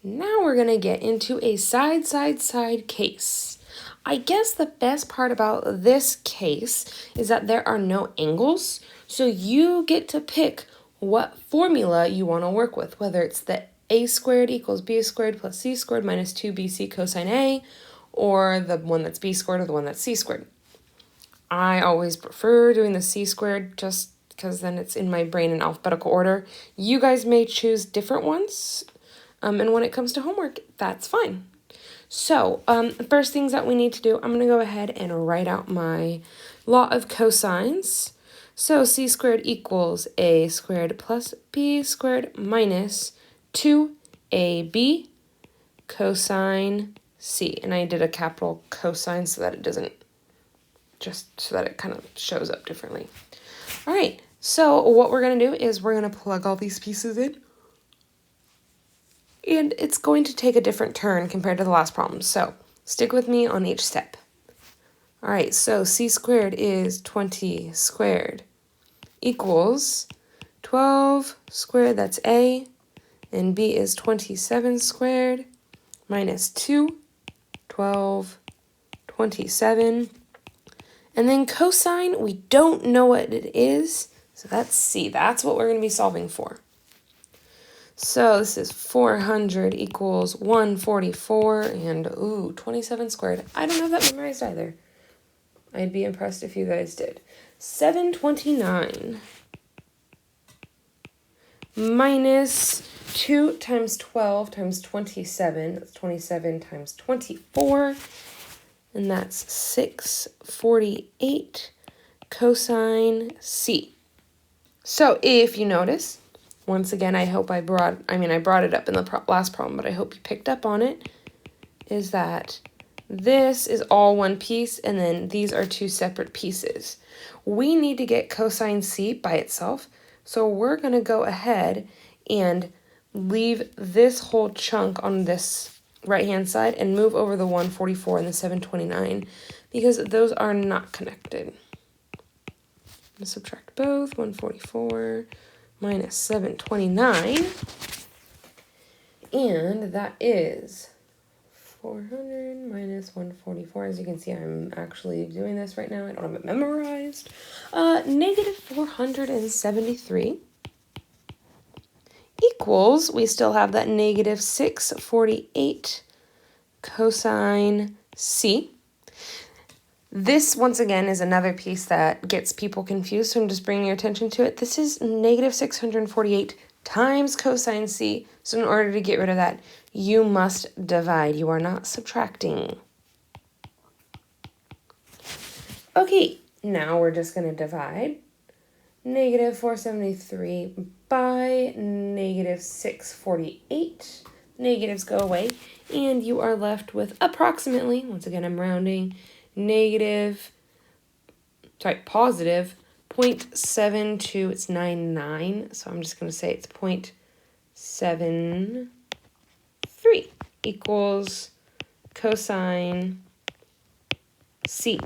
Now we're going to get into a side case. I guess the best part about this case is that there are no angles, so you get to pick what formula you want to work with, whether it's the a squared equals b squared plus c squared minus 2bc cosine a, or the one that's b squared or the one that's c squared. I always prefer doing the c squared just because then it's in my brain in alphabetical order. You guys may choose different ones, and when it comes to homework, that's fine. So, first things that we need to do, I'm going to go ahead and write out my law of cosines. So, c squared equals a squared plus b squared minus 2ab cosine c. And I did a capital cosine so that it doesn't, just so that it kind of shows up differently. All right, so what we're going to do is we're going to plug all these pieces in. And it's going to take a different turn compared to the last problem. So stick with me on each step. All right, so c squared is 20 squared equals 12 squared, that's a, and b is 27 squared minus 2, 12, 27. And then cosine, we don't know what it is, so that's c. That's what we're going to be solving for. So this is 400 equals 144, and 27 squared. I don't have that memorized either. I'd be impressed if you guys did. 729 minus 2 times 12 times 27. That's 27 times 24, and that's 648 cosine c. So if you notice, once again, I brought it up in the last problem, but I hope you picked up on it, is that this is all one piece, and then these are two separate pieces. We need to get cosine c by itself, so we're going to go ahead and leave this whole chunk on this right-hand side and move over the 144 and the 729, because those are not connected. I'm going to subtract both, 144 minus 729, and that is 400 minus 144. As you can see, I'm actually doing this right now. I don't have it memorized. Negative 473 equals, we still have that negative 648 cosine c. This, once again, is another piece that gets people confused, so I'm just bringing your attention to it. This is negative 648 times cosine c, so in order to get rid of that, you must divide. You are not subtracting. Okay, now we're just going to divide negative 473 by negative 648. Negatives go away, and you are left with approximately, once again, I'm rounding, positive 0.72, it's 99, so I'm just going to say it's 0.73 equals cosine c.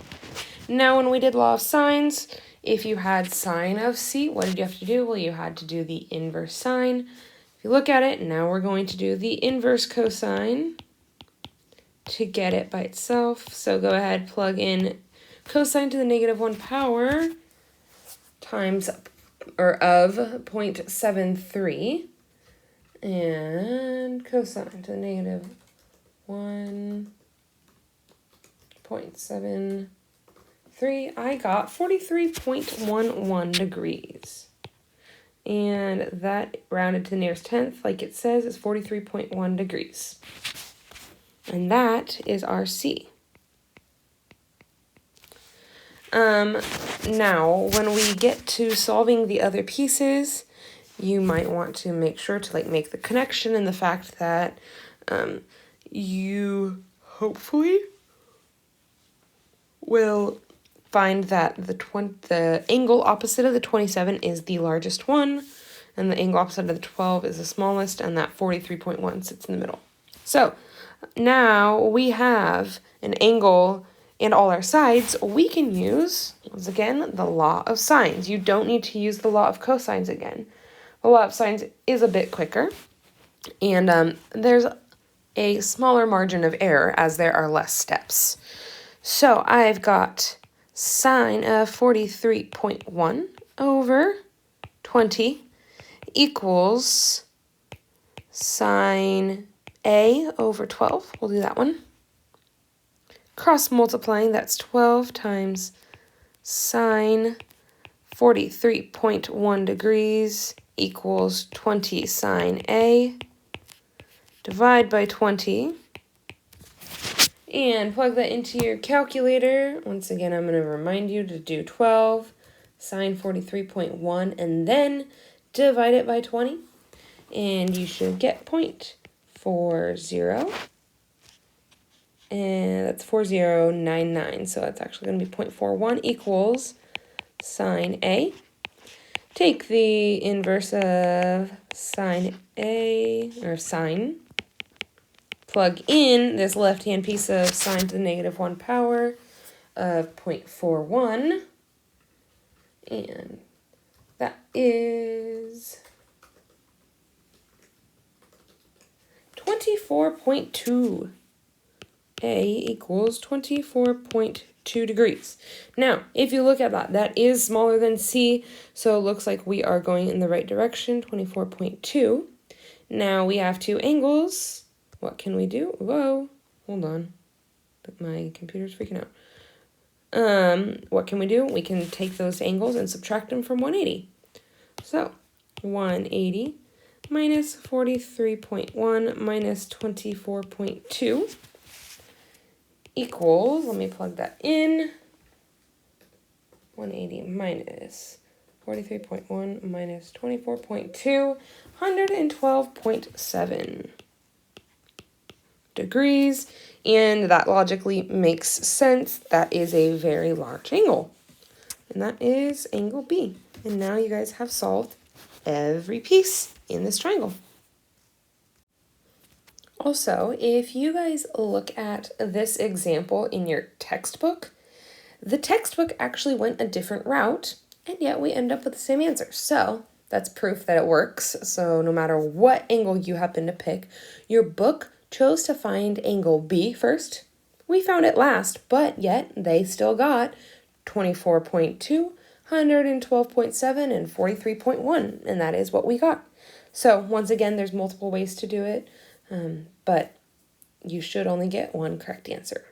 Now, when we did law of sines, if you had sine of c, what did you have to do? Well, you had to do the inverse sine. If you look at it, now we're going to do the inverse cosine to get it by itself. So go ahead, plug in cosine to the negative 1 power times, or of 0.73, and cosine to the negative 1.73. I got 43.11 degrees. And that rounded to the nearest tenth, like it says, is 43.1 degrees. And that is our C. Now, when we get to solving the other pieces, you might want to make sure to make the connection and the fact that you hopefully will find that the angle opposite of the 27 is the largest one, and the angle opposite of the 12 is the smallest, and that 43.1 sits in the middle. So now we have an angle and all our sides. We can use, once again, the law of sines. You don't need to use the law of cosines again. The law of sines is a bit quicker, and there's a smaller margin of error as there are less steps. So I've got sine of 43.1 over 20 equals sine A over 12. We'll do that one. Cross multiplying, that's 12 times sine 43.1 degrees equals 20 sine A. Divide by 20. And plug that into your calculator. Once again, I'm going to remind you to do 12 sine 43.1 and then divide it by 20. And you should get 0.40. And that's 4099. So that's actually going to be 0.41 equals sine A. Take the inverse of sine A, or sine. Plug in this left-hand piece of sine to the negative 1 power of 0.41. And that is 24.2. A equals 24.2 degrees. Now, if you look at that, that is smaller than C, so it looks like we are going in the right direction, 24.2. Now we have two angles. What can we do? Whoa, hold on. My computer's freaking out. What can we do? We can take those angles and subtract them from 180. So, 180 minus 43.1 minus 24.2 equals, let me plug that in, 180 minus 43.1 minus 24.2, 112.7 degrees, and that logically makes sense. That is a very large angle, and that is angle B. And now you guys have solved every piece in this triangle. Also, if you guys look at this example in your textbook, the textbook actually went a different route, and yet we end up with the same answer. So that's proof that it works. So no matter what angle you happen to pick, your book chose to find angle B first. We found it last, but yet they still got 24.2, 112.7, and 43.1, and that is what we got. So once again, there's multiple ways to do it. But you should only get one correct answer.